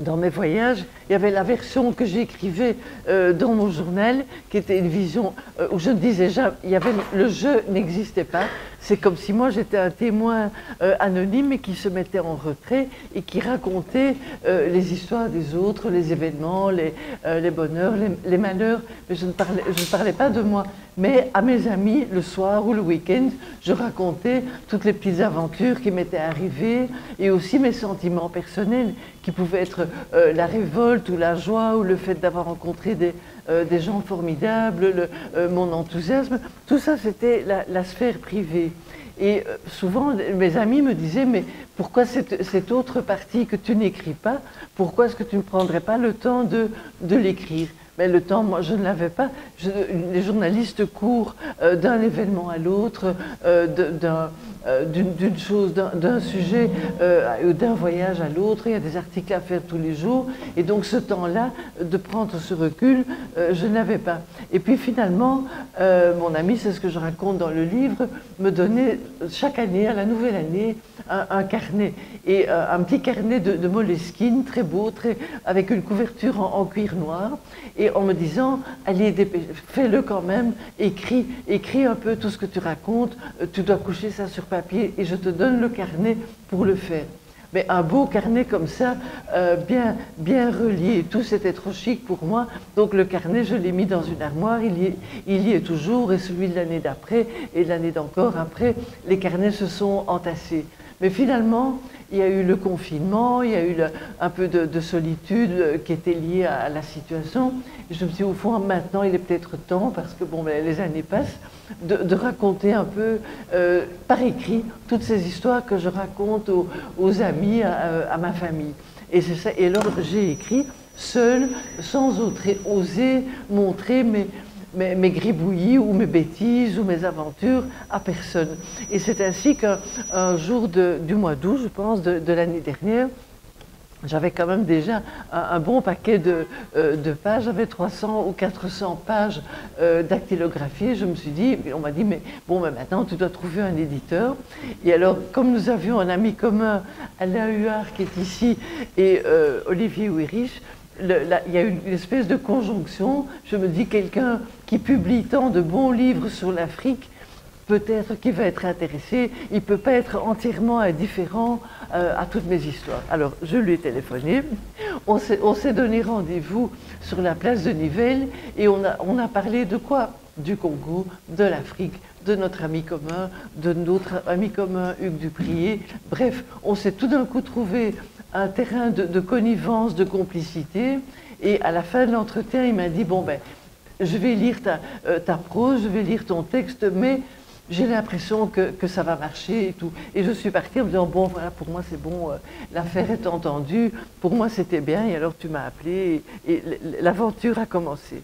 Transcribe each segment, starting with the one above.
Dans mes voyages, il y avait la version que j'écrivais dans mon journal, qui était une vision où je ne disais jamais, le jeu n'existait pas. C'est comme si moi j'étais un témoin anonyme et qui se mettait en retrait et qui racontait les histoires des autres, les événements, les bonheurs, les malheurs. Mais je ne parlais pas de moi. Mais à mes amis, le soir ou le week-end, je racontais toutes les petites aventures qui m'étaient arrivées et aussi mes sentiments personnels qui pouvaient être la révolte ou la joie ou le fait d'avoir rencontré des gens formidables, mon enthousiasme. Tout ça, c'était la sphère privée. Et souvent, mes amis me disaient, mais pourquoi cette autre partie que tu n'écris pas, pourquoi est-ce que tu ne prendrais pas le temps de l'écrire? Mais le temps, moi, je ne l'avais pas. Les journalistes courent d'un événement à l'autre, d'une chose, d'un sujet, d'un voyage à l'autre. Il y a des articles à faire tous les jours. Et donc, ce temps-là, de prendre ce recul, je n'avais pas. Et puis, finalement, mon ami, c'est ce que je raconte dans le livre, me donnait chaque année, à la nouvelle année, un carnet. Et un petit carnet de Moleskine, très beau, avec une couverture en cuir noir. Et en me disant, allez, fais-le quand même, écris un peu tout ce que tu racontes, tu dois coucher ça sur papier et je te donne le carnet pour le faire. Mais un beau carnet comme ça, bien relié, tout c'était trop chic pour moi. Donc le carnet, je l'ai mis dans une armoire, il y est toujours, et celui de l'année d'après, et l'année d'encore après, les carnets se sont entassés. Mais finalement, il y a eu le confinement, il y a eu un peu de solitude qui était liée à la situation. Et je me suis dit, au fond, maintenant, il est peut-être temps, parce que bon, les années passent, de raconter un peu par écrit toutes ces histoires que je raconte aux amis, à ma famille. Et c'est ça. Et alors, j'ai écrit seul, sans oser montrer mes gribouillis ou mes bêtises ou mes aventures à personne. Et c'est ainsi qu'un jour du mois d'août, je pense, de l'année dernière, j'avais quand même déjà un bon paquet de pages, j'avais 300 ou 400 pages dactylographiées. Je me suis dit, on m'a dit, mais bon, mais maintenant tu dois trouver un éditeur. Et alors, comme nous avions un ami commun, Alain Huard qui est ici, et Olivier Ouirich, il y a une espèce de conjonction. Je me dis, quelqu'un qui publie tant de bons livres sur l'Afrique, peut-être qu'il va être intéressé, il ne peut pas être entièrement indifférent à toutes mes histoires. Alors, je lui ai téléphoné, on s'est donné rendez-vous sur la place de Nivelles, et on a parlé de quoi? Du Congo, de l'Afrique, de notre ami commun, de notre ami commun Hugues Duprier. Bref, on s'est tout d'un coup trouvé un terrain de connivence, de complicité, et à la fin de l'entretien, il m'a dit, bon ben, je vais lire ta prose, je vais lire ton texte, mais j'ai l'impression que ça va marcher et tout. Et je suis partie en me disant, bon voilà, pour moi c'est bon, l'affaire est entendue, pour moi c'était bien, et alors tu m'as appelé, et l'aventure a commencé.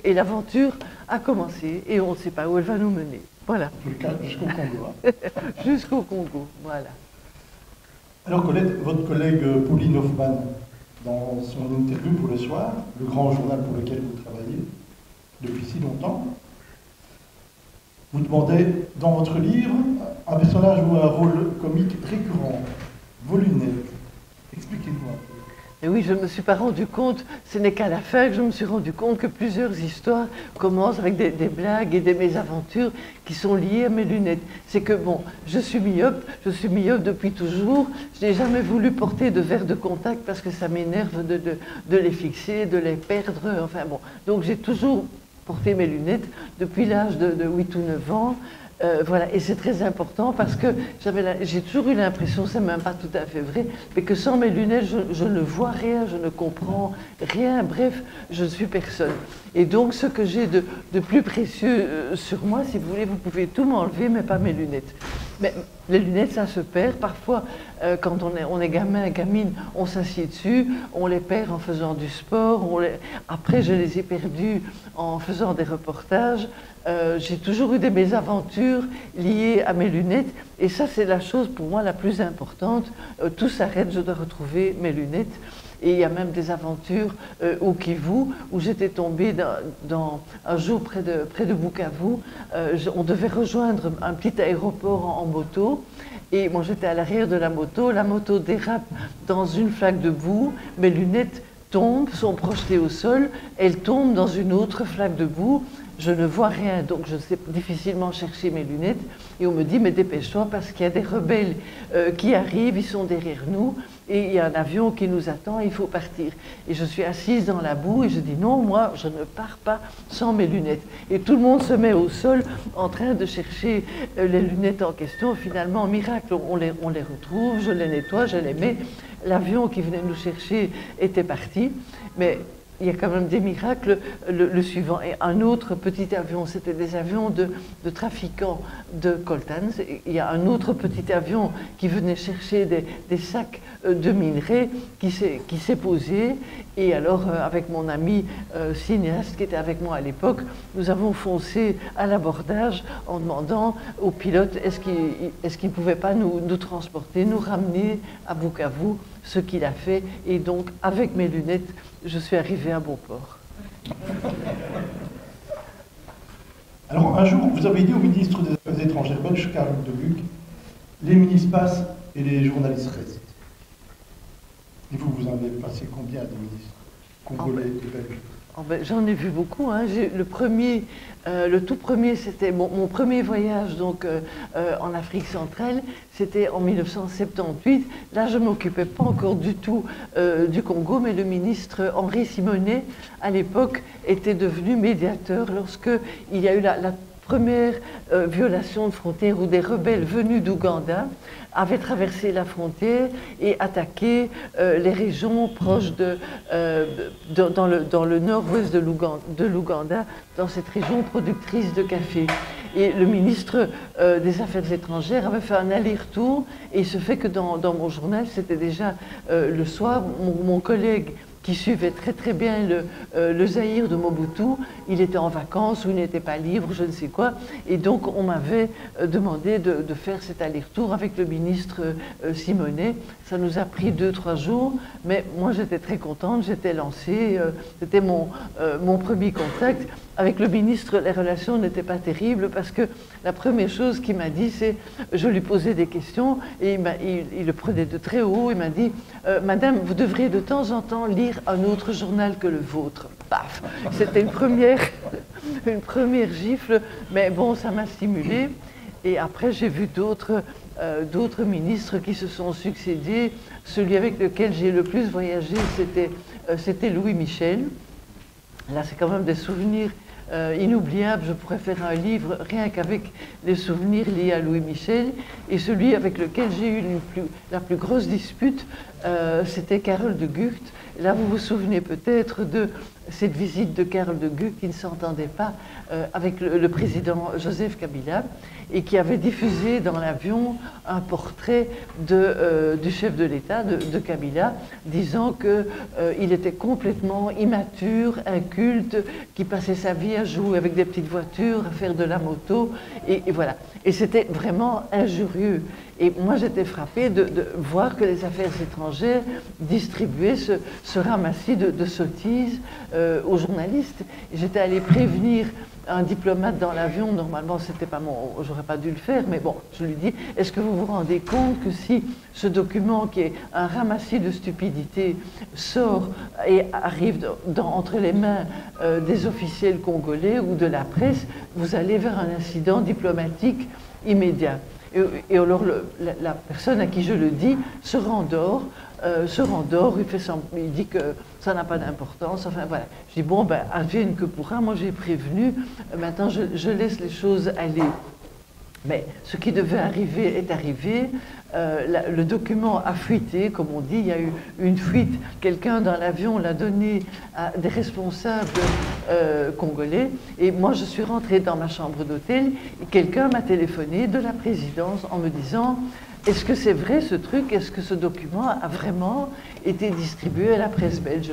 Et l'aventure a commencé, et on ne sait pas où elle va nous mener. Voilà. Jusqu'au Congo. Hein. Jusqu'au Congo, voilà. Alors Colette, votre collègue Pauline Hoffman, dans son interview pour Le Soir, le grand journal pour lequel vous travaillez depuis si longtemps, vous demandez, dans votre livre, un personnage joue un rôle comique récurrent, vos lunettes. Expliquez-nous un peu. Et oui, je ne me suis pas rendu compte, ce n'est qu'à la fin que je me suis rendu compte que plusieurs histoires commencent avec des blagues et des mésaventures qui sont liées à mes lunettes. C'est que, bon, je suis myope depuis toujours, je n'ai jamais voulu porter de verres de contact parce que ça m'énerve de les fixer, de les perdre, enfin bon. Donc j'ai toujours porté mes lunettes depuis l'âge de 8 ou 9 ans. Voilà, et c'est très important parce que j'ai toujours eu l'impression, c'est même pas tout à fait vrai, mais que sans mes lunettes, je ne vois rien, je ne comprends rien, bref, je ne suis personne. Et donc, ce que j'ai de plus précieux sur moi, si vous voulez, vous pouvez tout m'enlever, mais pas mes lunettes. Mais les lunettes, ça se perd. Parfois, quand on est gamin, gamine, on s'assied dessus, on les perd en faisant du sport. Après, je les ai perdus en faisant des reportages. J'ai toujours eu des mésaventures liées à mes lunettes. Et ça, c'est la chose pour moi la plus importante. Tout s'arrête, je dois retrouver mes lunettes. Et il y a même des aventures au Kivu, où j'étais tombée un jour près de Bukavu. On devait rejoindre un petit aéroport en moto. Et moi, j'étais à l'arrière de la moto dérape dans une flaque de boue, mes lunettes tombent, sont projetées au sol, elles tombent dans une autre flaque de boue, je ne vois rien, donc je sais difficilement chercher mes lunettes, et on me dit, mais dépêche-toi parce qu'il y a des rebelles qui arrivent, ils sont derrière nous, et il y a un avion qui nous attend, il faut partir. Et je suis assise dans la boue, et je dis, non, moi, je ne pars pas sans mes lunettes. Et tout le monde se met au sol en train de chercher les lunettes en question. Finalement, miracle, on les retrouve, je les nettoie, je les mets. L'avion qui venait nous chercher était parti, mais il y a quand même des miracles. Le suivant, et un autre petit avion, c'était des avions de trafiquants de coltan. Il y a un autre petit avion qui venait chercher des sacs de minerais qui s'est posé. Et alors, avec mon ami cinéaste qui était avec moi à l'époque, nous avons foncé à l'abordage en demandant au pilote est-ce qu'il ne pouvait pas nous transporter, nous ramener à Bukavu, ce qu'il a fait. Et donc, avec mes lunettes, je suis arrivée à bon port. Alors, un jour, vous avez dit au ministre des Affaires étrangères belge, Karel de Gucht, les ministres passent et les journalistes restent. Et vous en avez passé combien de ministres congolais et belges? Oh ben, j'en ai vu beaucoup. Hein. Le tout premier, c'était mon premier voyage donc, en Afrique centrale, c'était en 1978. Là, je ne m'occupais pas encore du tout du Congo, mais le ministre Henri Simonet, à l'époque, était devenu médiateur lorsqu'il y a eu la première violation de frontière où des rebelles venus d'Ouganda avaient traversé la frontière et attaqué les régions proches dans le nord-ouest de l'Ouganda, dans cette région productrice de café. Et le ministre des Affaires étrangères avait fait un aller-retour, et il se fait que dans mon journal, c'était déjà le soir, mon collègue qui suivait très très bien le Zaïre de Mobutu, il était en vacances ou il n'était pas libre, je ne sais quoi, et donc on m'avait demandé de faire cet aller-retour avec le ministre Simonet. Ça nous a pris 2-3 jours, mais moi j'étais très contente, j'étais lancée, c'était mon premier contact. Avec le ministre, les relations n'étaient pas terribles parce que la première chose qu'il m'a dit, c'est, je lui posais des questions et il le prenait de très haut, il m'a dit « Madame, vous devriez de temps en temps lire un autre journal que le vôtre. » Paf. C'était une première gifle, mais bon, ça m'a stimulée. Et après, j'ai vu d'autres ministres qui se sont succédés. Celui avec lequel j'ai le plus voyagé, c'était Louis Michel. Là, c'est quand même des souvenirs inoubliables. Je pourrais faire un livre rien qu'avec les souvenirs liés à Louis Michel. Et celui avec lequel j'ai eu la plus grosse dispute, c'était Karel de Gucht. Là, vous vous souvenez peut-être de cette visite de Karel de Gucht qui ne s'entendait pas avec le président Joseph Kabila et qui avait diffusé dans l'avion un portrait du chef de l'État, de Kabila, disant qu'il était complètement immature, inculte, qui passait sa vie à jouer avec des petites voitures, à faire de la moto, et voilà. Et c'était vraiment injurieux. Et moi, j'étais frappée de voir que les affaires étrangères distribuaient ce ramassis de sottises aux journalistes. J'étais allée prévenir un diplomate dans l'avion, normalement, c'était pas j'aurais pas dû le faire, mais bon, je lui dis, est-ce que vous vous rendez compte que si ce document, qui est un ramassis de stupidité, sort et arrive entre les mains des officiels congolais ou de la presse, vous allez vers un incident diplomatique immédiat. Et alors, la personne à qui je le dis se rendort, il dit que ça n'a pas d'importance, enfin voilà. Je dis, bon, ben, advienne que pourra, moi j'ai prévenu, maintenant je laisse les choses aller. Mais ce qui devait arriver est arrivé, le document a fuité, comme on dit, il y a eu une fuite, quelqu'un dans l'avion l'a donné à des responsables congolais, et moi je suis rentrée dans ma chambre d'hôtel, et quelqu'un m'a téléphoné de la présidence en me disant, est-ce que c'est vrai ce truc? Est-ce que ce document a vraiment été distribué à la presse belge?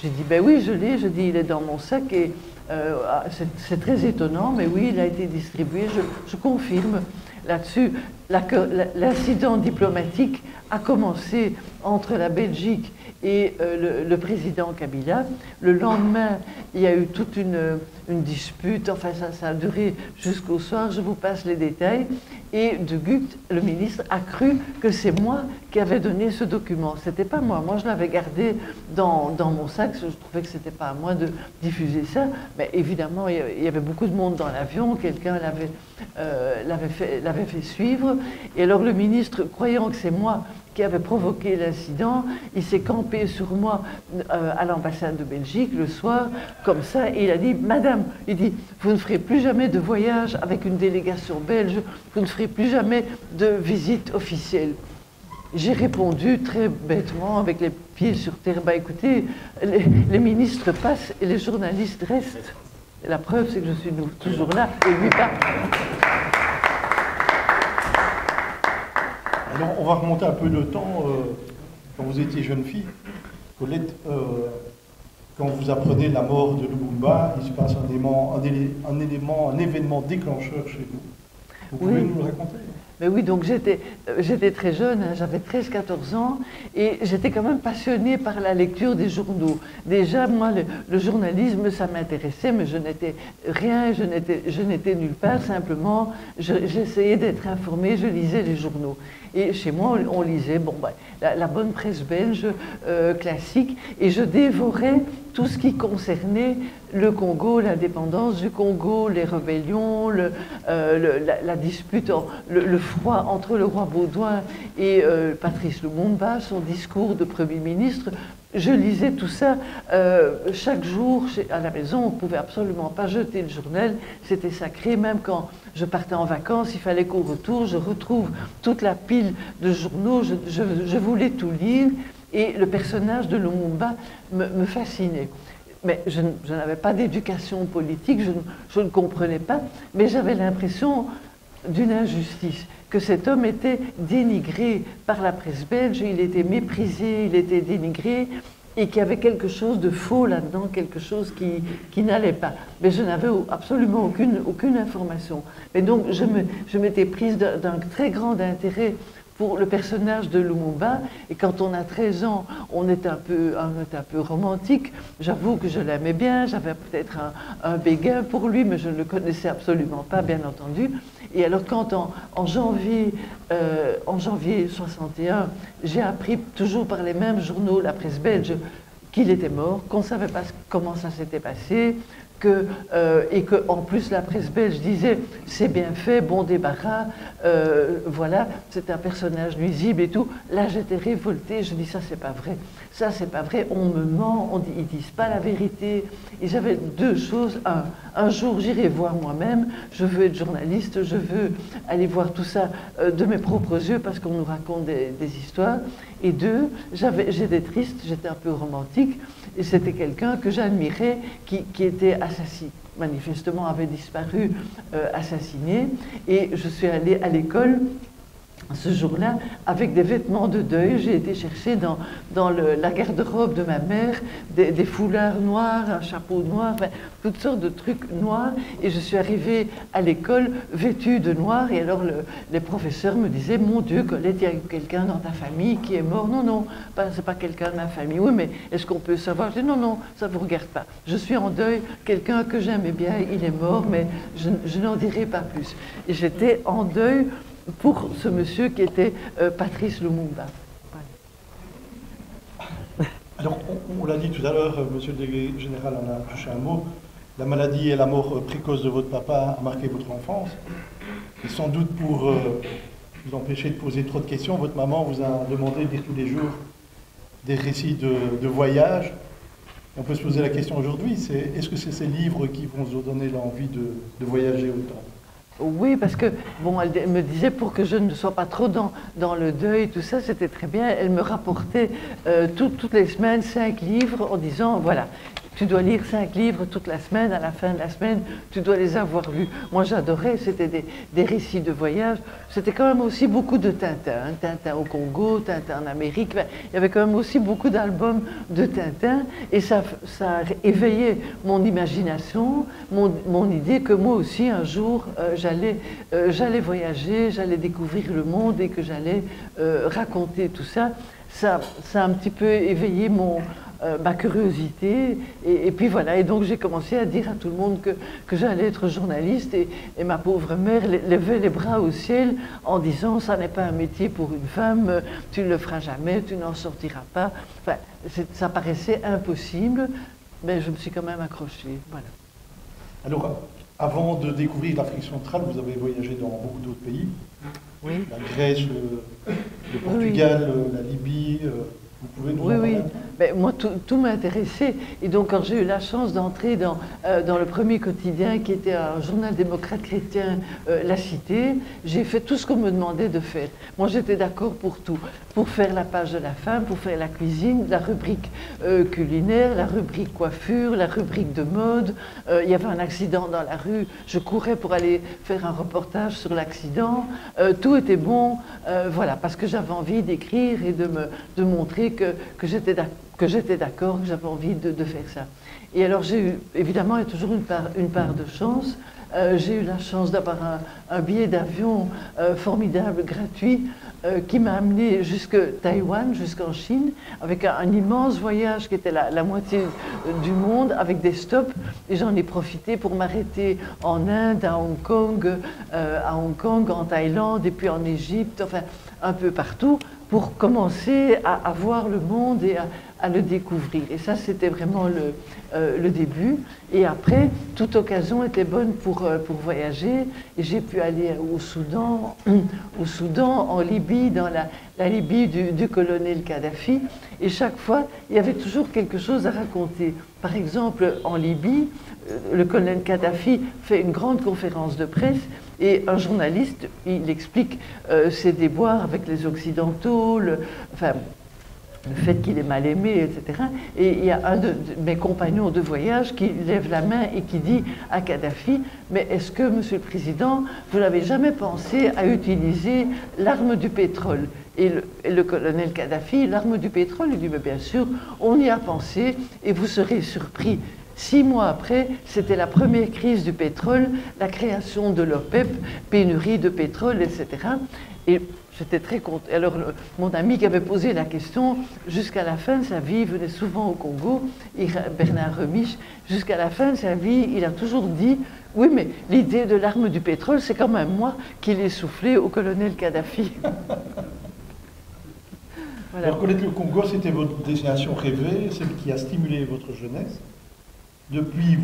J'ai dit, ben oui, je l'ai. Je dis, il est dans mon sac et c'est très étonnant, mais oui, il a été distribué. Je confirme là-dessus. l'incident diplomatique a commencé entre la Belgique et le président Kabila. Le lendemain, il y a eu toute une dispute, enfin ça a duré jusqu'au soir, je vous passe les détails. Et De Gucht, le ministre, a cru que c'est moi qui avais donné ce document. C'était pas moi. Moi, je l'avais gardé dans mon sac. Je trouvais que c'était pas à moi de diffuser ça. Mais évidemment, il y avait beaucoup de monde dans l'avion. Quelqu'un l'avait fait suivre. Et alors, le ministre, croyant que c'est moi qui avait provoqué l'incident, il s'est campé sur moi à l'ambassade de Belgique le soir, comme ça, et il a dit, Madame, il dit, vous ne ferez plus jamais de voyage avec une délégation belge, vous ne ferez plus jamais de visite officielle. J'ai répondu très bêtement, avec les pieds sur terre, bah écoutez, les ministres passent et les journalistes restent. Et la preuve, c'est que je suis toujours là, et lui pas. Alors, on va remonter un peu le temps, quand vous étiez jeune fille. Colette, quand vous apprenez la mort de Lumumba, il se passe un événement déclencheur chez vous. Vous pouvez nous le raconter? Mais oui, donc j'étais très jeune, hein, j'avais 13-14 ans, et j'étais quand même passionnée par la lecture des journaux. Déjà, moi, le journalisme, ça m'intéressait, mais je n'étais rien, je n'étais nulle part, simplement, j'essayais d'être informée, je lisais les journaux. Et chez moi, on lisait la bonne presse belge classique, et je dévorais tout ce qui concernait le Congo, l'indépendance du Congo, les rébellions, la dispute, le froid entre le roi Baudouin et Patrice Lumumba, son discours de Premier ministre. Je lisais tout ça chaque jour à la maison. On ne pouvait absolument pas jeter le journal. C'était sacré. Même quand je partais en vacances, il fallait qu'au retour, je retrouve toute la pile de journaux. Je voulais tout lire. Et le personnage de Lumumba me fascinait. Mais je n'avais pas d'éducation politique, je ne comprenais pas, mais j'avais l'impression d'une injustice, que cet homme était dénigré par la presse belge, il était méprisé, il était dénigré, et qu'il y avait quelque chose de faux là-dedans, quelque chose qui n'allait pas. Mais je n'avais absolument aucune information. Mais donc je m'étais prise d'un très grand intérêt pour le personnage de Lumumba, et quand on a 13 ans, on est un peu romantique. J'avoue que je l'aimais bien, j'avais peut-être un béguin pour lui, mais je ne le connaissais absolument pas, bien entendu. Et alors quand en janvier 61, j'ai appris, toujours par les mêmes journaux, la presse belge, qu'il était mort, qu'on ne savait pas comment ça s'était passé, et qu'en plus la presse belge disait c'est bien fait, bon débarras, voilà, c'est un personnage nuisible et tout. Là j'étais révoltée, je dis ça c'est pas vrai, on me ment, ils disent pas la vérité. Et j'avais deux choses, un jour j'irai voir moi-même, je veux être journaliste, je veux aller voir tout ça de mes propres yeux parce qu'on nous raconte des histoires. Et deux, j'étais triste, j'étais un peu romantique, et c'était quelqu'un que j'admirais qui était assassiné, manifestement avait disparu, assassiné, et je suis allée à l'école ce jour-là avec des vêtements de deuil. J'ai été chercher dans la garde-robe de ma mère des foulards noirs, un chapeau noir, enfin, toutes sortes de trucs noirs, et je suis arrivée à l'école vêtue de noir. Et alors les professeurs me disaient, mon Dieu, Colette, il y a quelqu'un dans ta famille qui est mort. Non, non, c'est pas quelqu'un de ma famille. Oui, mais est-ce qu'on peut savoir? Je dis, non, non, ça vous regarde pas. Je suis en deuil, quelqu'un que j'aimais bien, il est mort, mais je n'en dirai pas plus. Et j'étais en deuil pour ce monsieur qui était Patrice Lumumba. Voilà. Alors, on l'a dit tout à l'heure, monsieur le délégué général en a touché un mot, la maladie et la mort précoce de votre papa a marqué votre enfance. Et sans doute pour vous empêcher de poser trop de questions, votre maman vous a demandé de lire tous les jours des récits de voyage. On peut se poser la question aujourd'hui, est-ce que c'est ces livres qui vont vous donner l'envie de voyager autant? Oui, parce que, bon, elle me disait pour que je ne sois pas trop dans le deuil, tout ça, c'était très bien. Elle me rapportait toutes les semaines 5 livres en disant, voilà. tu dois lire 5 livres toute la semaine, à la fin de la semaine, tu dois les avoir lus. Moi j'adorais, c'était des récits de voyage, c'était quand même aussi beaucoup de Tintin, hein. Tintin au Congo, Tintin en Amérique, ben, il y avait quand même aussi beaucoup d'albums de Tintin, et ça a éveillé mon imagination, mon idée que moi aussi un jour j'allais voyager, j'allais découvrir le monde et que j'allais raconter tout ça. Ça a un petit peu éveillé ma curiosité, et puis voilà, et donc j'ai commencé à dire à tout le monde que j'allais être journaliste, et ma pauvre mère levait les bras au ciel en disant ça n'est pas un métier pour une femme, tu ne le feras jamais, tu n'en sortiras pas. Enfin, ça paraissait impossible, mais je me suis quand même accrochée, voilà. Alors, avant de découvrir l'Afrique centrale, vous avez voyagé dans beaucoup d'autres pays. Oui. La Grèce, le Portugal, oui. La Libye. Vous pouvez nous en parler? Oui. Ben, moi, tout m'intéressait. Et donc, quand j'ai eu la chance d'entrer dans le premier quotidien, qui était un journal démocrate chrétien, La Cité, j'ai fait tout ce qu'on me demandait de faire. Moi, j'étais d'accord pour tout. Pour faire la page de la femme, pour faire la cuisine, la rubrique culinaire, la rubrique coiffure, la rubrique de mode. Il y avait un accident dans la rue, je courais pour aller faire un reportage sur l'accident. Tout était bon, voilà, parce que j'avais envie d'écrire et de montrer que j'étais d'accord, que j'avais envie de faire ça. Et alors j'ai eu, évidemment, il y a toujours une part de chance. J'ai eu la chance d'avoir un billet d'avion formidable, gratuit, qui m'a amené jusqu'à Taïwan, jusqu'en Chine, avec un immense voyage qui était la moitié du monde, avec des stops. Et j'en ai profité pour m'arrêter en Inde, à Hong Kong, en Thaïlande, et puis en Égypte, enfin un peu partout, pour commencer à voir le monde et à le découvrir. Et ça, c'était vraiment le début. Et après, toute occasion était bonne pour voyager. Et j'ai pu aller au Soudan, en Libye, dans la Libye du colonel Kadhafi. Et chaque fois, il y avait toujours quelque chose à raconter. Par exemple, en Libye, le colonel Kadhafi fait une grande conférence de presse, et un journaliste, il explique ses déboires avec les Occidentaux, le fait qu'il est mal aimé, etc. Et il y a un de mes compagnons de voyage qui lève la main et qui dit à Kadhafi, mais est-ce que, Monsieur le Président, vous n'avez jamais pensé à utiliser l'arme du pétrole? Et le colonel Kadhafi, l'arme du pétrole, il dit, mais bien sûr, on y a pensé, et vous serez surpris. 6 mois après, c'était la première crise du pétrole, la création de l'OPEP, pénurie de pétrole, etc. Et j'étais très contente. Alors, mon ami qui avait posé la question, jusqu'à la fin de sa vie, il venait souvent au Congo, Bernard Remiche, jusqu'à la fin de sa vie, il a toujours dit, oui, mais l'idée de l'arme du pétrole, c'est quand même moi qui l'ai soufflé au colonel Kadhafi. Voilà. Alors, connaître le Congo, c'était votre destination rêvée, celle qui a stimulé votre jeunesse. Depuis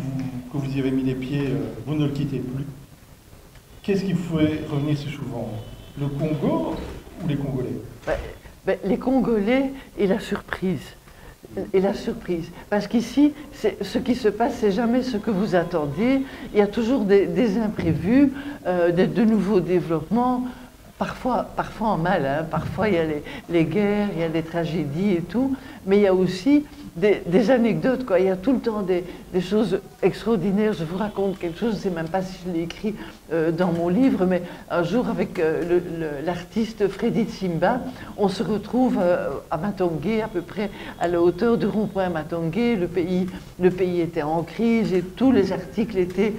que vous y avez mis les pieds, vous ne le quittez plus. Qu'est-ce qui vous fait revenir si souvent? Le Congo ou les Congolais? Les Congolais et la surprise. Et la surprise. Parce qu'ici, ce qui se passe, c'est jamais ce que vous attendez. Il y a toujours des imprévus, de nouveaux développements. Parfois en mal, hein. Parfois il y a les guerres, il y a des tragédies et tout, mais il y a aussi des anecdotes, quoi. Il y a tout le temps des choses extraordinaires. Je vous raconte quelque chose, je ne sais même pas si je l'ai écrit dans mon livre, mais un jour avec l'artiste Freddy Simba, on se retrouve à Matongé, à peu près à la hauteur du rond-point Matongé. Le pays était en crise et tous les articles étaient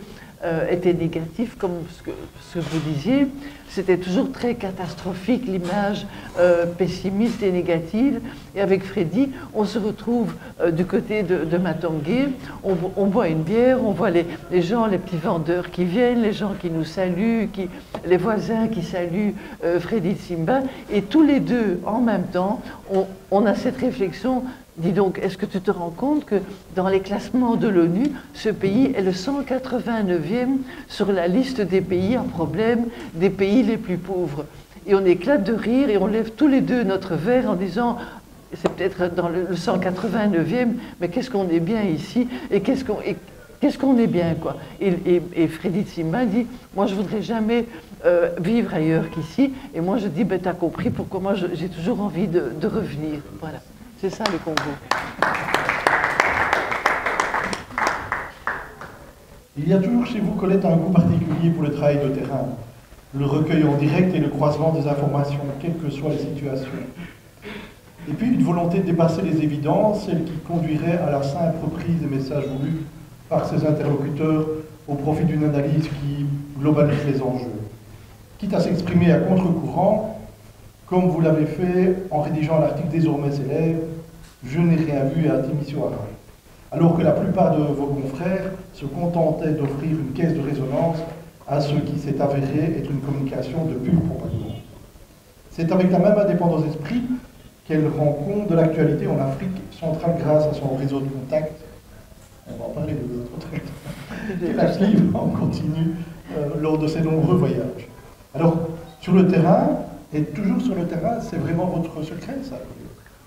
négatifs, comme ce que vous disiez. C'était toujours très catastrophique, l'image pessimiste et négative. Et avec Freddy, on se retrouve du côté de Matongé, on boit une bière, on voit les gens, les petits vendeurs qui viennent, les gens qui nous saluent, les voisins qui saluent Freddy Simba. Et tous les deux, en même temps, on a cette réflexion. Dis donc, est-ce que tu te rends compte que dans les classements de l'ONU, ce pays est le 189e sur la liste des pays à problème, des pays les plus pauvres? Et on éclate de rire et on lève tous les deux notre verre en disant, c'est peut-être dans le 189e, mais qu'est-ce qu'on est bien ici et qu'est-ce qu'on est bien, quoi. Et Freddy Simba dit, moi je voudrais jamais vivre ailleurs qu'ici. Et moi je dis, ben t'as compris pourquoi moi j'ai toujours envie de revenir. Voilà. C'est ça le Congo. Il y a toujours chez vous, Colette, un goût particulier pour le travail de terrain, le recueil en direct et le croisement des informations, quelles que soient les situations. Et puis une volonté de dépasser les évidences, celle qui conduirait à la simple reprise des messages voulus par ses interlocuteurs au profit d'une analyse qui globalise les enjeux. Quitte à s'exprimer à contre-courant, comme vous l'avez fait en rédigeant l'article désormais célèbre « Je n'ai rien vu à Timisoara », alors que la plupart de vos confrères se contentaient d'offrir une caisse de résonance à ce qui s'est avéré être une communication de pure propagande. C'est avec la même indépendance d'esprit qu'elle rend compte de l'actualité en Afrique centrale grâce à son réseau de contacts. On va en parler de l'autre truc. Elle la suivre en continu lors de ses nombreux voyages. Alors, sur le terrain, et toujours sur le terrain, c'est vraiment votre secret, ça?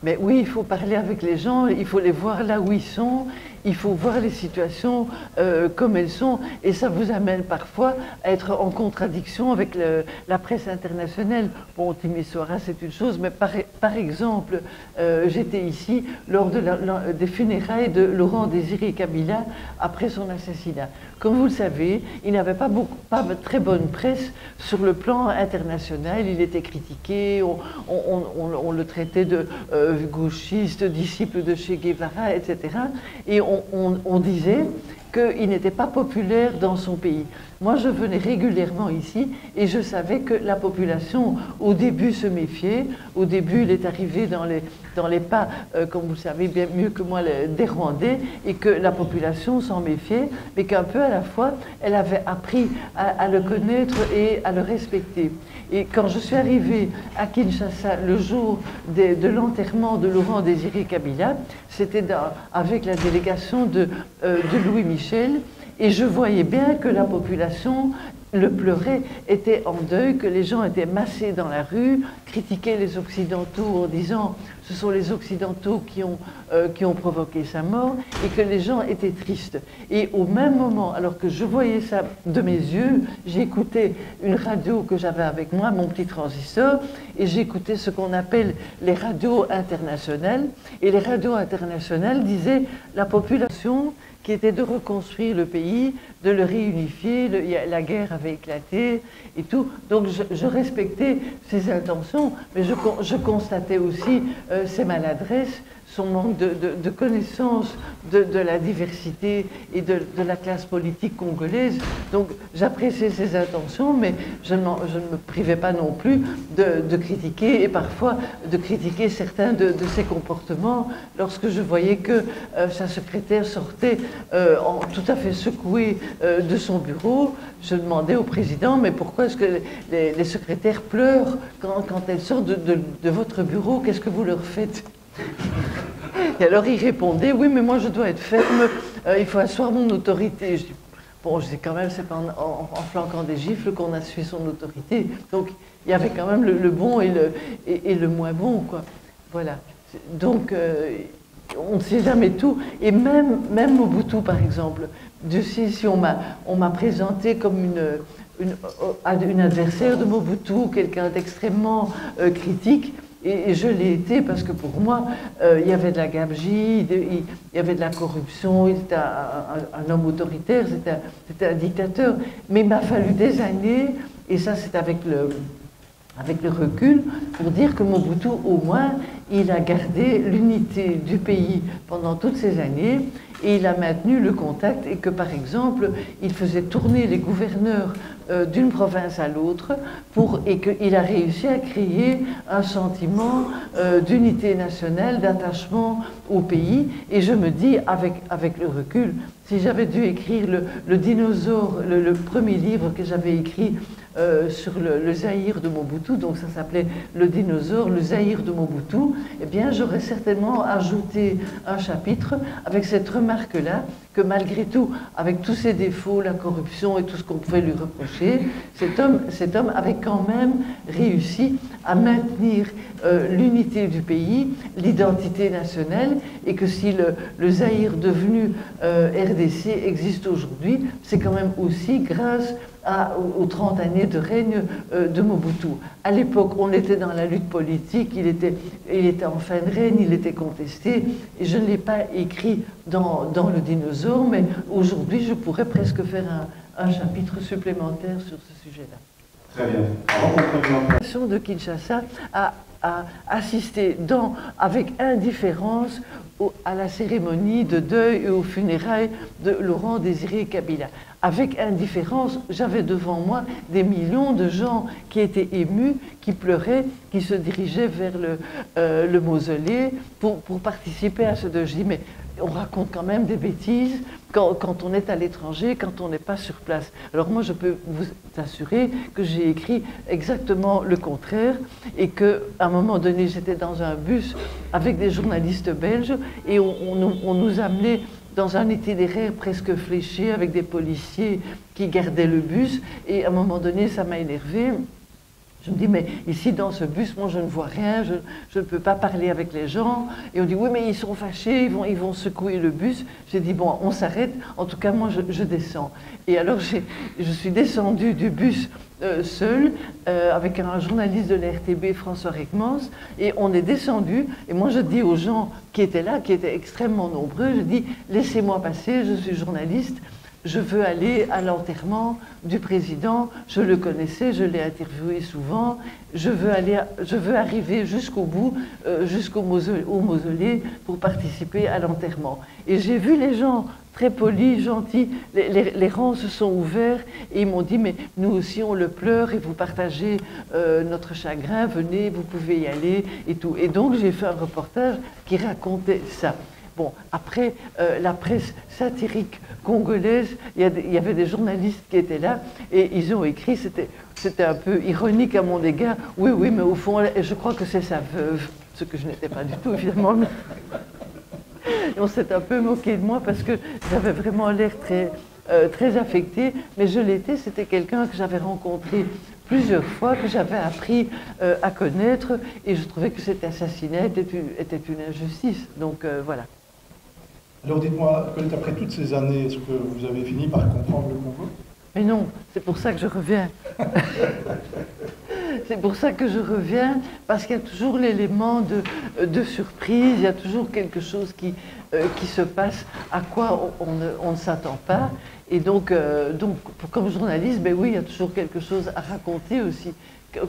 Mais oui, il faut parler avec les gens, il faut les voir là où ils sont, il faut voir les situations comme elles sont, et ça vous amène parfois à être en contradiction avec la presse internationale. Bon, Timisoara, c'est une chose, mais par exemple, j'étais ici lors des funérailles de Laurent Désiré Kabila après son assassinat. Comme vous le savez, il n'avait pas très bonne presse sur le plan international, il était critiqué, on le traitait de gauchiste, disciple de Che Guevara, etc. Et on disait qu'il n'était pas populaire dans son pays. Moi, je venais régulièrement ici et je savais que la population, au début, se méfiait. Au début, il est arrivé dans les pas, comme vous le savez bien mieux que moi, des Rwandais, et que la population s'en méfiait, mais qu'un peu à la fois, elle avait appris à le connaître et à le respecter. Et quand je suis arrivée à Kinshasa le jour de l'enterrement de Laurent Désiré Kabila, c'était avec la délégation de Louis Michel, et je voyais bien que la population le pleurait, était en deuil, que les gens étaient massés dans la rue, critiquaient les Occidentaux en disant ce sont les Occidentaux qui ont provoqué sa mort, et que les gens étaient tristes. Et au même moment, alors que je voyais ça de mes yeux, j'écoutais une radio que j'avais avec moi, mon petit transistor, et j'écoutais ce qu'on appelle les radios internationales, et les radios internationales disaient la population qui était de reconstruire le pays, de le réunifier, la guerre avait éclaté et tout. Donc je respectais ses intentions, mais je constatais aussi ses maladresses, son manque de connaissance de la diversité et de la classe politique congolaise. Donc j'appréciais ses intentions, mais je ne me privais pas non plus de critiquer, et parfois de critiquer certains de ses comportements. Lorsque je voyais que sa secrétaire sortait tout à fait secouée de son bureau, je demandais au président, mais pourquoi est-ce que les secrétaires pleurent quand elles sortent de votre bureau? Qu'est-ce que vous leur faites? Et alors il répondait, oui, mais moi je dois être ferme, il faut asseoir mon autorité. Je dis, bon, je dis quand même, c'est pas en flanquant des gifles qu'on assuit son autorité. Donc il y avait quand même le bon et le moins bon, quoi. Voilà. Donc on ne sait jamais tout. Et même Mobutu, par exemple, si on m'a présenté comme une adversaire de Mobutu, quelqu'un d'extrêmement critique. Et je l'ai été parce que pour moi, il y avait de la gabegie, il y avait de la corruption, il était un homme autoritaire, c'était un dictateur. Mais il m'a fallu des années, et ça c'est avec le recul, pour dire que Mobutu, au moins, il a gardé l'unité du pays pendant toutes ces années, et il a maintenu le contact, et que par exemple, il faisait tourner les gouverneurs d'une province à l'autre, et qu'il a réussi à créer un sentiment d'unité nationale, d'attachement au pays. Et je me dis, avec le recul, si j'avais dû écrire le dinosaure, le premier livre que j'avais écrit sur le Zaïre de Mobutu, donc ça s'appelait Le dinosaure, le Zaïre de Mobutu, eh bien j'aurais certainement ajouté un chapitre avec cette remarque-là, que malgré tout, avec tous ses défauts, la corruption et tout ce qu'on pouvait lui reprocher, cet homme avait quand même réussi à maintenir l'unité du pays, l'identité nationale, et que si le Zaïre devenu RDC existe aujourd'hui, c'est quand même aussi grâce aux 30 années de règne de Mobutu. À l'époque, on était dans la lutte politique, il était en fin de règne, il était contesté, et je ne l'ai pas écrit dans le dinosaure, mais aujourd'hui, je pourrais presque faire un chapitre supplémentaire sur ce sujet-là. Très bien. La population de Kinshasa a assisté avec indifférence à la cérémonie de deuil et aux funérailles de Laurent Désiré Kabila. Avec indifférence, j'avais devant moi des millions de gens qui étaient émus, qui pleuraient, qui se dirigeaient vers le mausolée pour participer à ce deuil. Je dis, mais on raconte quand même des bêtises quand on est à l'étranger, quand on n'est pas sur place. Alors moi, je peux vous assurer que j'ai écrit exactement le contraire et qu'à un moment donné, j'étais dans un bus avec des journalistes belges et on nous amenait dans un itinéraire presque fléché avec des policiers qui gardaient le bus. Et à un moment donné, ça m'a énervé. Je me dis, mais ici, dans ce bus, moi, je ne vois rien, je ne peux pas parler avec les gens. Et on dit, oui, mais ils sont fâchés, ils vont secouer le bus. J'ai dit, bon, on s'arrête. En tout cas, moi, je descends. Et alors, je suis descendue du bus seule, avec un journaliste de la RTB, François Reckmans, et on est descendu. Et moi, je dis aux gens qui étaient là, qui étaient extrêmement nombreux, je dis, laissez-moi passer, je suis journaliste. Je veux aller à l'enterrement du président, je le connaissais, je l'ai interviewé souvent, je veux arriver jusqu'au bout, jusqu'au mausolée pour participer à l'enterrement. Et j'ai vu les gens très polis, gentils, les rangs se sont ouverts et ils m'ont dit, mais nous aussi on le pleure et vous partagez notre chagrin, venez, vous pouvez y aller et tout. Et donc j'ai fait un reportage qui racontait ça. Bon, après, la presse satirique congolaise, il y avait des journalistes qui étaient là et ils ont écrit, c'était un peu ironique à mon égard, oui, oui, mais au fond, je crois que c'est sa veuve, ce que je n'étais pas du tout, évidemment. Mais on s'est un peu moqué de moi parce que j'avais vraiment l'air très affectée, mais je l'étais, c'était quelqu'un que j'avais rencontré plusieurs fois, que j'avais appris à connaître, et je trouvais que cet assassinat était une injustice. Donc voilà. Alors dites-moi, Colette, après toutes ces années, est-ce que vous avez fini par comprendre le Congo? Mais non, c'est pour ça que je reviens. C'est pour ça que je reviens, parce qu'il y a toujours l'élément de surprise, il y a toujours quelque chose qui se passe à quoi on ne s'attend pas. Et donc comme journaliste, ben oui, il y a toujours quelque chose à raconter aussi.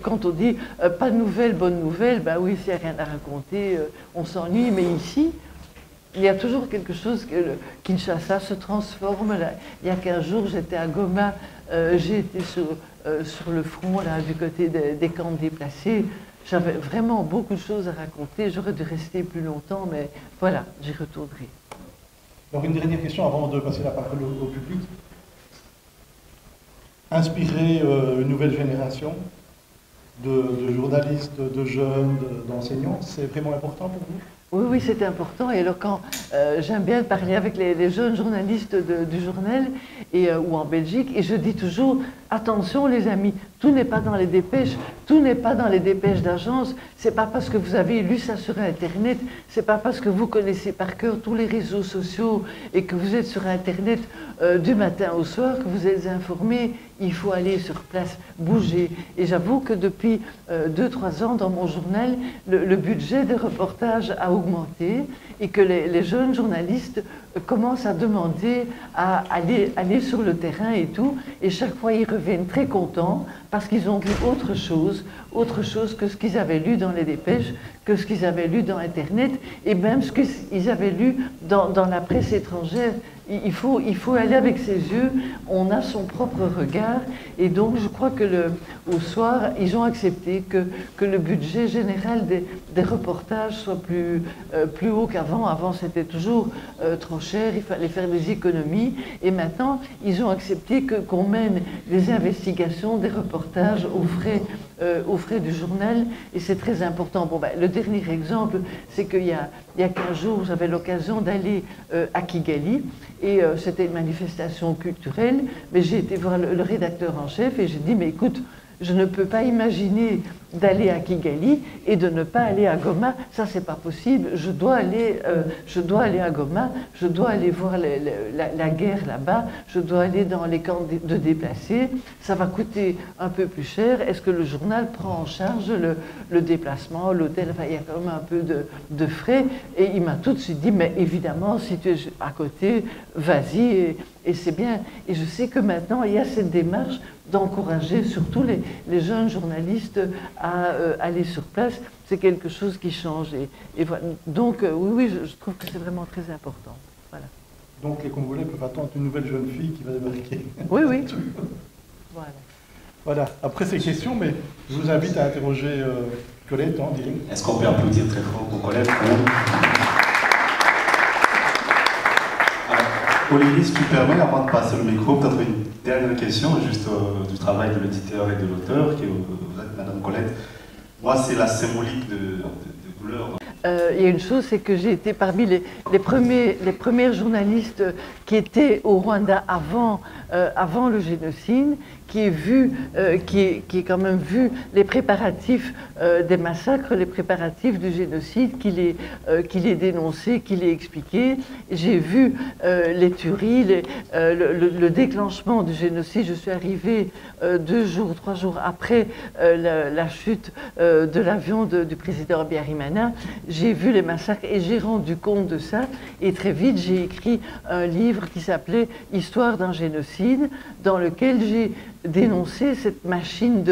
Quand on dit pas de nouvelles, bonnes nouvelles, ben oui, s'il n'y a rien à raconter, on s'ennuie, mais ici, il y a toujours quelque chose que Kinshasa se transforme. Là, il y a 15 jours, j'étais à Goma, j'ai été sur le front, là, du côté des camps déplacés. J'avais vraiment beaucoup de choses à raconter. J'aurais dû rester plus longtemps, mais voilà, j'y retournerai. Alors une dernière question avant de passer la parole au public. Inspirer une nouvelle génération de journalistes, de jeunes, d'enseignants, c'est vraiment important pour vous? Oui, oui, c'est important. Et alors quand j'aime bien parler avec les jeunes journalistes du journal ou en Belgique, et je dis toujours, attention les amis, tout n'est pas dans les dépêches, tout n'est pas dans les dépêches d'agence, c'est pas parce que vous avez lu ça sur Internet, c'est pas parce que vous connaissez par cœur tous les réseaux sociaux et que vous êtes sur Internet du matin au soir que vous êtes informé. Il faut aller sur place, bouger. Et j'avoue que depuis 2-3 ans, dans mon journal, le budget des reportages a augmenté et que les jeunes journalistes commencent à demander à aller sur le terrain et tout. Et chaque fois, ils reviennent très contents parce qu'ils ont vu autre chose que ce qu'ils avaient lu dans les dépêches, que ce qu'ils avaient lu dans Internet et même ce qu'ils avaient lu dans la presse étrangère. Il faut aller avec ses yeux, on a son propre regard et donc je crois que au soir, ils ont accepté que le budget général des reportages soit plus haut qu'avant. Avant, c'était toujours trop cher, il fallait faire des économies et maintenant, ils ont accepté qu'on mène des investigations, des reportages aux frais du journal et c'est très important. Bon, ben, le dernier exemple, c'est qu'il y a 15 jours, j'avais l'occasion d'aller à Kigali et c'était une manifestation culturelle, mais j'ai été voir le rédacteur en chef et j'ai dit, mais écoute, je ne peux pas imaginer d'aller à Kigali et de ne pas aller à Goma. Ça, c'est pas possible. Je dois aller à Goma, je dois aller voir la guerre là-bas, je dois aller dans les camps de déplacés. Ça va coûter un peu plus cher. Est-ce que le journal prend en charge le déplacement, l'hôtel? Enfin, il y a quand même un peu de frais. Et il m'a tout de suite dit, mais évidemment, si tu es à côté, vas-y. Et c'est bien. Et je sais que maintenant, il y a cette démarche d'encourager surtout les jeunes journalistes à aller sur place. C'est quelque chose qui change. Et voilà. Donc, oui, je trouve que c'est vraiment très important. Voilà. Donc, les Congolais peuvent attendre une nouvelle jeune fille qui va débarquer. Oui, oui. Voilà. Voilà. Après ces questions, mais je vous invite à interroger Colette en direct. Est-ce qu'on peut applaudir très fort pour Colette? Olivier, si tu permets, avant de passer le micro, peut-être une dernière question, juste du travail de l'éditeur et de l'auteur, qui est Madame Colette. Moi, c'est la symbolique de couleur. Il y a une chose, c'est que j'ai été parmi les premiers journalistes qui étaient au Rwanda avant le génocide, qui est quand même vu les préparatifs des massacres, les préparatifs du génocide, qui les dénonçait, qui les expliquait. J'ai vu les tueries, le déclenchement du génocide. Je suis arrivée 3 jours après la chute de l'avion du président Habyarimana. J'ai vu les massacres et j'ai rendu compte de ça. Et très vite, j'ai écrit un livre qui s'appelait « Histoire d'un génocide », dans lequel j'ai dénoncé cette machine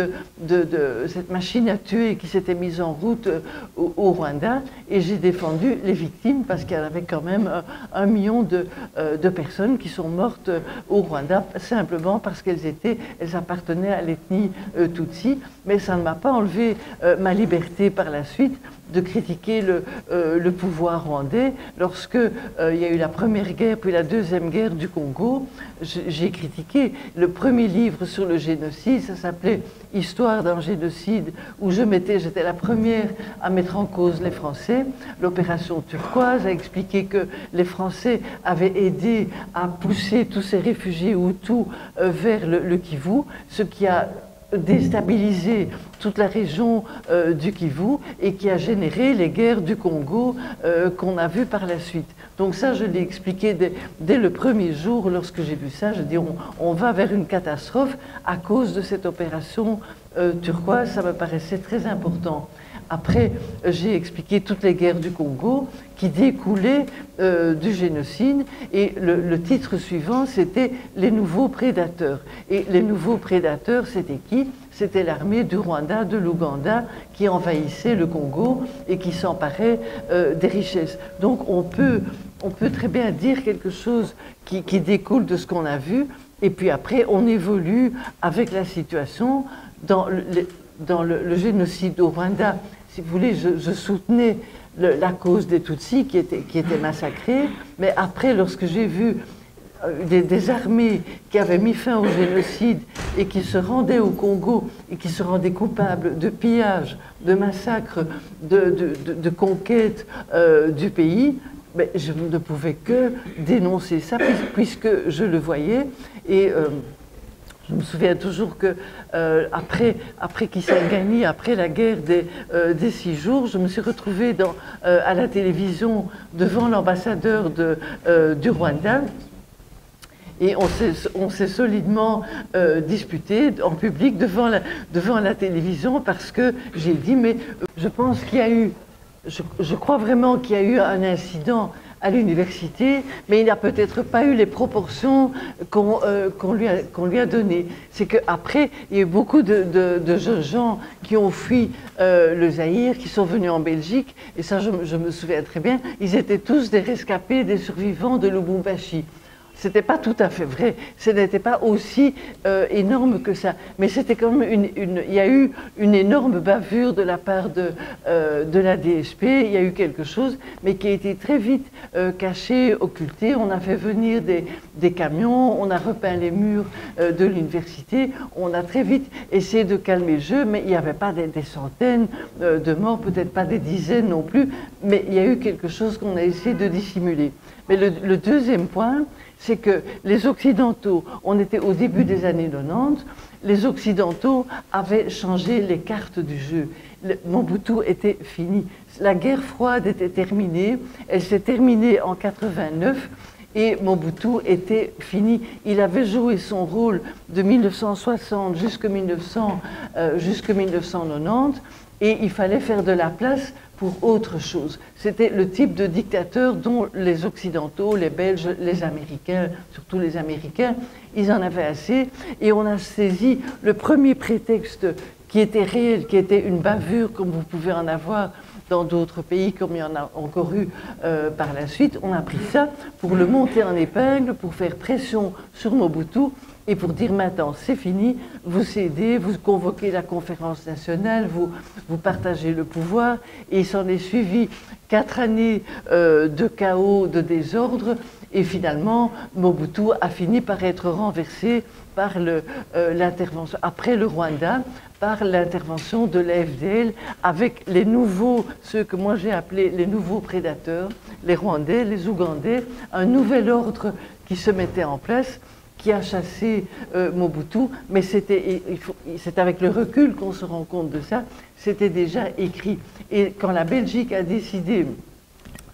cette machine à tuer qui s'était mise en route au Rwanda, et j'ai défendu les victimes parce qu'il y avait quand même 1 million de personnes qui sont mortes au Rwanda simplement parce qu'elles appartenaient à l'ethnie Tutsi, mais ça ne m'a pas enlevé ma liberté par la suite de critiquer le pouvoir rwandais. Lorsque il y a eu la première guerre puis la deuxième guerre du Congo, j'ai critiqué le premier livre sur le génocide. Ça s'appelait « Histoire d'un génocide » où j'étais la première à mettre en cause les Français. L'opération turquoise a expliqué que les Français avaient aidé à pousser tous ces réfugiés Hutus vers le Kivu, ce qui a déstabilisé toute la région du Kivu et qui a généré les guerres du Congo qu'on a vues par la suite. Donc ça, je l'ai expliqué dès le premier jour lorsque j'ai vu ça. Je dis on va vers une catastrophe à cause de cette opération turquoise. Ça me paraissait très important. Après, j'ai expliqué toutes les guerres du Congo qui découlaient du génocide, et le titre suivant, c'était « Les nouveaux prédateurs ». Et les nouveaux prédateurs, c'était qui? C'était l'armée du Rwanda, de l'Ouganda, qui envahissait le Congo et qui s'emparait des richesses. Donc on peut très bien dire quelque chose qui découle de ce qu'on a vu, et puis après on évolue avec la situation. Dans le génocide au Rwanda, si vous voulez, je soutenais la cause des Tutsis qui étaient massacrés, mais après, lorsque j'ai vu des armées qui avaient mis fin au génocide et qui se rendaient au Congo et qui se rendaient coupables de pillage, de massacres, de conquête du pays, mais je ne pouvais que dénoncer ça puisque je le voyais. Et je me souviens toujours que après Kisangani, après la guerre des 6 jours, je me suis retrouvée à la télévision devant l'ambassadeur du Rwanda. Et on s'est solidement disputé en public devant la télévision parce que j'ai dit, mais je pense qu'il y a eu, je crois vraiment qu'il y a eu un incident à l'université, mais il n'a peut-être pas eu les proportions qu'on lui a données. C'est qu'après, il y a eu beaucoup de jeunes gens qui ont fui le Zaïre, qui sont venus en Belgique, et ça je me souviens très bien, ils étaient tous des rescapés, des survivants de Lubumbashi. Ce n'était pas tout à fait vrai, ce n'était pas aussi énorme que ça, mais c'était quand même il y a eu une énorme bavure de la part de la DSP, il y a eu quelque chose, mais qui a été très vite caché, occulté. On a fait venir des camions, on a repeint les murs de l'université, on a très vite essayé de calmer le jeu, mais il n'y avait pas des centaines de morts, peut-être pas des dizaines non plus, mais il y a eu quelque chose qu'on a essayé de dissimuler. Mais le deuxième point, c'est que les Occidentaux, on était au début des années 90, les Occidentaux avaient changé les cartes du jeu. Mobutu était fini. La guerre froide était terminée, elle s'est terminée en 89 et Mobutu était fini. Il avait joué son rôle de 1960 jusqu'en 1990 et il fallait faire de la place pour autre chose. C'était le type de dictateur dont les Occidentaux, les Belges, les Américains, surtout les Américains, ils en avaient assez. Et on a saisi le premier prétexte qui était réel, qui était une bavure, comme vous pouvez en avoir dans d'autres pays, comme il y en a encore eu par la suite. On a pris ça pour le monter en épingle, pour faire pression sur Mobutu, et pour dire maintenant c'est fini, vous cédez, vous convoquez la conférence nationale, vous partagez le pouvoir, et il s'en est suivi 4 années de chaos, de désordre, et finalement Mobutu a fini par être renversé par l'intervention, après le Rwanda, par l'intervention de l'AFDL avec les nouveaux, ceux que moi j'ai appelés les nouveaux prédateurs, les Rwandais, les Ougandais, un nouvel ordre qui se mettait en place, qui a chassé Mobutu, mais c'est avec le recul qu'on se rend compte de ça, c'était déjà écrit. Et quand la Belgique a décidé,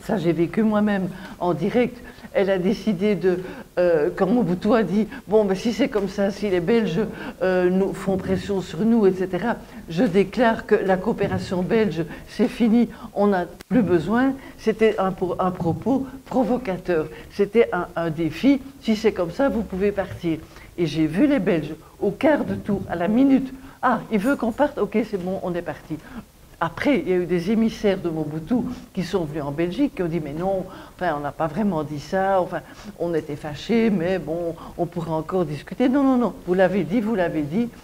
ça j'ai vécu moi-même en direct, elle a décidé quand Mobutu a dit « Bon, ben, si c'est comme ça, si les Belges nous font pression sur nous, etc., je déclare que la coopération belge, c'est fini, on n'a plus besoin », c'était un propos provocateur. C'était un défi, si c'est comme ça, vous pouvez partir. Et j'ai vu les Belges, au quart de tour, à la minute, « Ah, il veut qu'on parte, ok, c'est bon, on est parti ». Après, il y a eu des émissaires de Mobutu qui sont venus en Belgique, qui ont dit « mais non, enfin, on n'a pas vraiment dit ça, enfin, on était fâchés, mais bon, on pourrait encore discuter ». Non, non, non, vous l'avez dit,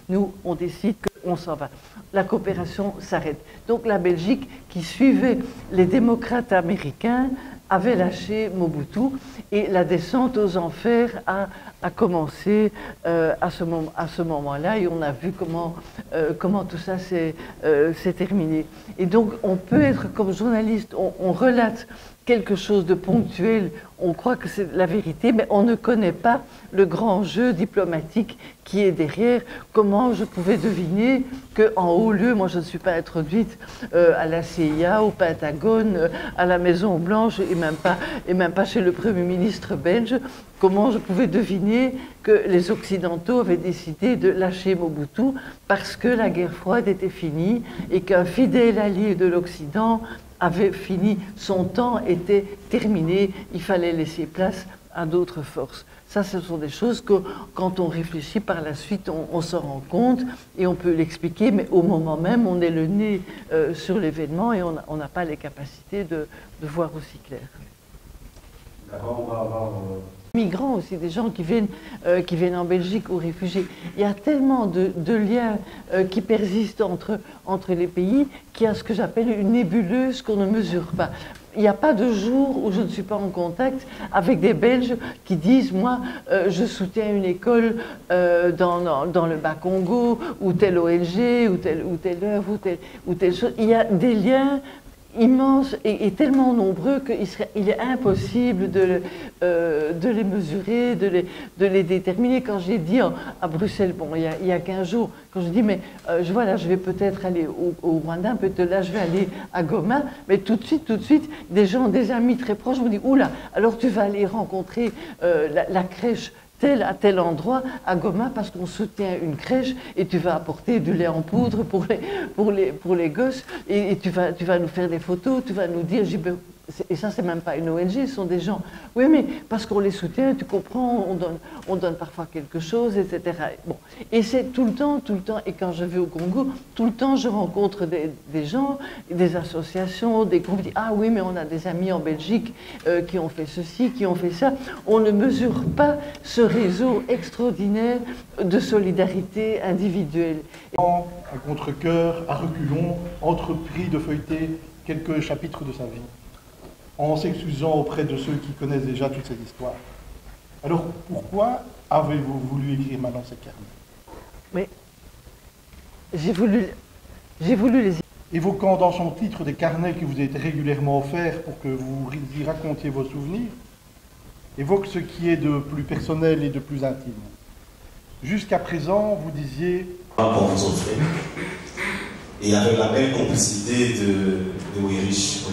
nous, on décide qu'on s'en va. La coopération s'arrête. Donc la Belgique, qui suivait les démocrates américains, avait lâché Mobutu, et la descente aux enfers a commencé à ce moment-là, et on a vu comment tout ça s'est terminé. Et donc on peut être comme journaliste, on relate quelque chose de ponctuel, on croit que c'est la vérité, mais on ne connaît pas le grand jeu diplomatique qui est derrière. Comment je pouvais deviner qu'en haut lieu, moi je ne suis pas introduite à la CIA, au Pentagone, à la Maison Blanche, et même pas chez le Premier ministre belge, comment je pouvais deviner que les Occidentaux avaient décidé de lâcher Mobutu parce que la guerre froide était finie et qu'un fidèle allié de l'Occident avait fini, son temps était terminé, il fallait laisser place à d'autres forces. Ça, ce sont des choses que, quand on réfléchit par la suite, on se rend compte et on peut l'expliquer, mais au moment même, on est le nez sur l'événement et on n'a pas les capacités de voir aussi clair. D'accord, on va avoir... Migrants aussi, des gens qui viennent en Belgique ou réfugiés. Il y a tellement de liens qui persistent entre les pays qu'il y a ce que j'appelle une nébuleuse qu'on ne mesure pas. Il n'y a pas de jour où je ne suis pas en contact avec des Belges qui disent « moi, je soutiens une école dans le Bas-Congo, ou telle ONG, ou telle œuvre, ou telle chose ». Il y a des liens immenses et tellement nombreux qu'il est impossible de les mesurer, de les déterminer. Quand j'ai dit à Bruxelles, bon, il y a 15 jours, quand je dis, mais voilà, je vais peut-être aller au Rwanda, peut-être là, je vais aller à Goma, mais tout de suite, des gens, des amis très proches me disent, oula, alors tu vas aller rencontrer la crèche à tel endroit, à Goma, parce qu'on soutient une crèche, et tu vas apporter du lait en poudre pour les gosses, et tu vas nous faire des photos, tu vas nous dire, et ça c'est même pas une ONG, ce sont des gens, oui mais parce qu'on les soutient, tu comprends, on donne parfois quelque chose, etc. Bon. Et c'est tout le temps, et quand je vais au Congo, tout le temps je rencontre des gens, des associations, des groupes qui disent, ah oui mais on a des amis en Belgique qui ont fait ceci, qui ont fait ça. On ne mesure pas ce réseau extraordinaire de solidarité individuelle. À contre-cœur, à reculons, entrepris de feuilleter quelques chapitres de sa vie, en s'excusant auprès de ceux qui connaissent déjà toute cette histoire. Alors pourquoi avez-vous voulu écrire maintenant ces carnets? Mais j'ai voulu les... Évoquant dans son titre des carnets qui vous étaient régulièrement offerts pour que vous y racontiez vos souvenirs, évoque ce qui est de plus personnel et de plus intime. Jusqu'à présent, vous disiez... Pour vous offrir. Et avec la belle complicité de Weyrich.